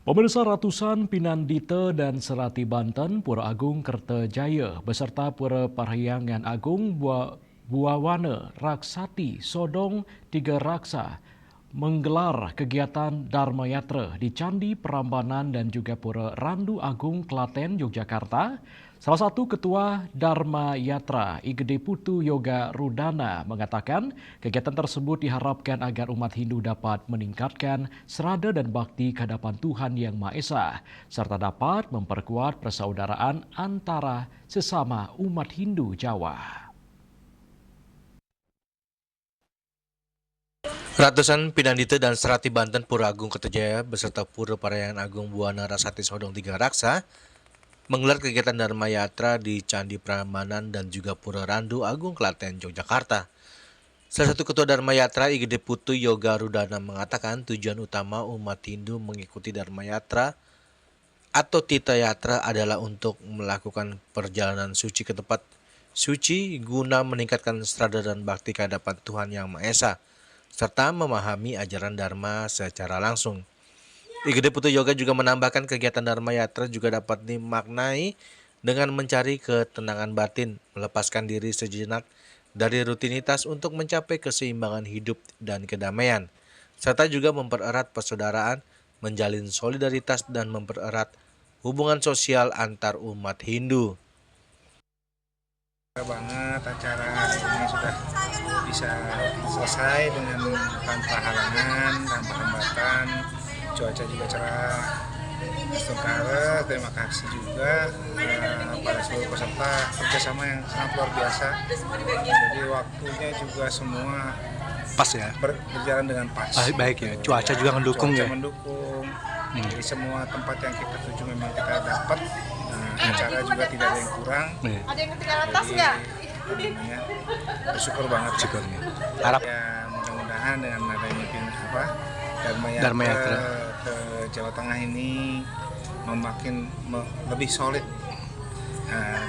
Pemirsa, ratusan Pinandita dan Serati Banten, Pura Agung Kertajaya beserta Pura Parahyangan Agung Buawana Raksati Sodong Tiga Raksa menggelar kegiatan Dharma Yatra di Candi Prambanan dan juga Pura Randu Agung Klaten, Yogyakarta. Salah satu ketua Dharma Yatra, Igede Putu Yoga Rudana, mengatakan kegiatan tersebut diharapkan agar umat Hindu dapat meningkatkan serada dan bakti ke hadapan Tuhan Yang Maha Esa, serta dapat memperkuat persaudaraan antara sesama umat Hindu Jawa. Ratusan Pinandita dan Serati Banten Pura Agung Kertajaya beserta Pura Parahyangan Agung Buana Raksati Sodong Tiga Raksa menggelar kegiatan Dharma Yatra di Candi Prambanan dan juga Pura Randu Agung Klaten, Yogyakarta. Salah satu ketua Dharma Yatra, Igede Putu Yoga Rudana, mengatakan tujuan utama umat Hindu mengikuti Dharma Yatra atau Tita Yatra adalah untuk melakukan perjalanan suci ke tempat suci guna meningkatkan serada dan bakti ke hadapan Tuhan Yang Maha Esa, serta memahami ajaran Dharma secara langsung. Igede Putu Yoga juga menambahkan kegiatan Dharma Yatra juga dapat dimaknai dengan mencari ketenangan batin, melepaskan diri sejenak dari rutinitas untuk mencapai keseimbangan hidup dan kedamaian, serta juga mempererat persaudaraan, menjalin solidaritas dan mempererat hubungan sosial antar umat Hindu. Banget acara hari ini sudah bisa selesai dengan tanpa halangan, tanpa hambatan, cuaca juga cerah. Astungkara, terima kasih juga pada seluruh peserta, kerjasama yang sangat luar biasa. Jadi waktunya juga semua pas ya, berjalan dengan pas. Baik ya, cuaca juga mendukung cuaca ya. mendukung. Jadi semua tempat yang kita tuju memang kita dapat. Acara juga tidak ada yang kurang. Ada yang ketinggalan tas nggak? Bersyukur banget. Syukurnya. Harap ya, mudah-mudahan dengan adanya Dharma Yatra ke Jawa Tengah ini makin lebih solid.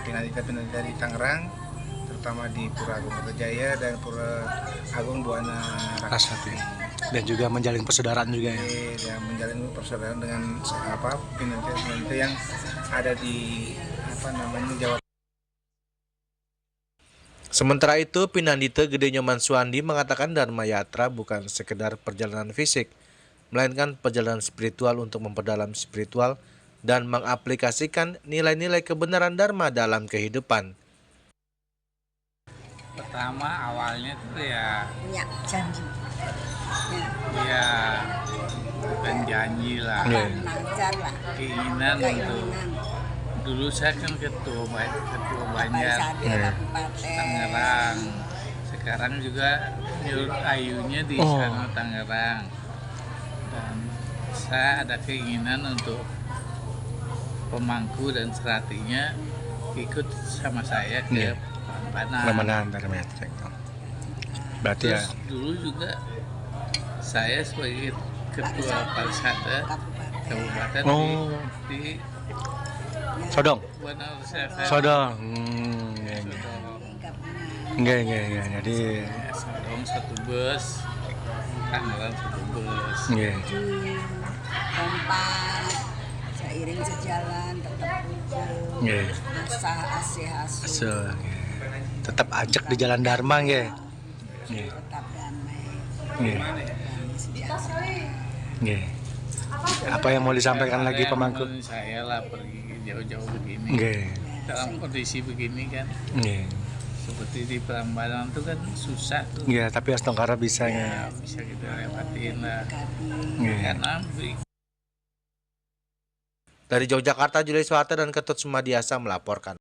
Pinandita di Tangerang, terutama di Pura Agung Kertajaya dan Pura Agung Buana Raksati, dan juga menjalin persaudaraan juga ya. Ya, menjalin persaudaraan dengan Pinandita yang ada di Jawa. Sementara itu, Pinandita Gede Nyoman Suandi mengatakan Dharma Yatra bukan sekedar perjalanan fisik, melainkan perjalanan spiritual untuk memperdalam spiritual dan mengaplikasikan nilai-nilai kebenaran Dharma dalam kehidupan. Pertama awalnya tuh ya janji. Ya bukan janji lah, Lancar lah. keinginan untuk dulu saya kan ketua Banjar Tangerang, sekarang juga nyuruh ayunya di sana Tangerang, dan saya ada keinginan untuk pemangku dan seratinya ikut sama saya ke Prambanan. Berarti ya. Dulu juga saya sebagai ketua Parisada Kabupaten di Sodong. Sodong. Enggak. Jadi Sodong satu bus, Tangerang satu bus. Kompak, seiring sejalan, tetap rukun, asih. tetap ajak di jalan Dharma ya. Tetap damai. Apa yang mau disampaikan lagi pemangku? Saya lah pergi jauh-jauh begini. Dalam kondisi begini kan. Seperti di Prambanan itu kan susah tuh. Tapi Astungkara bisa ya. Bisa kita lewatin lah. Karena Dari Yogyakarta, Julius Wata dan Ketut Sumadiasa melaporkan.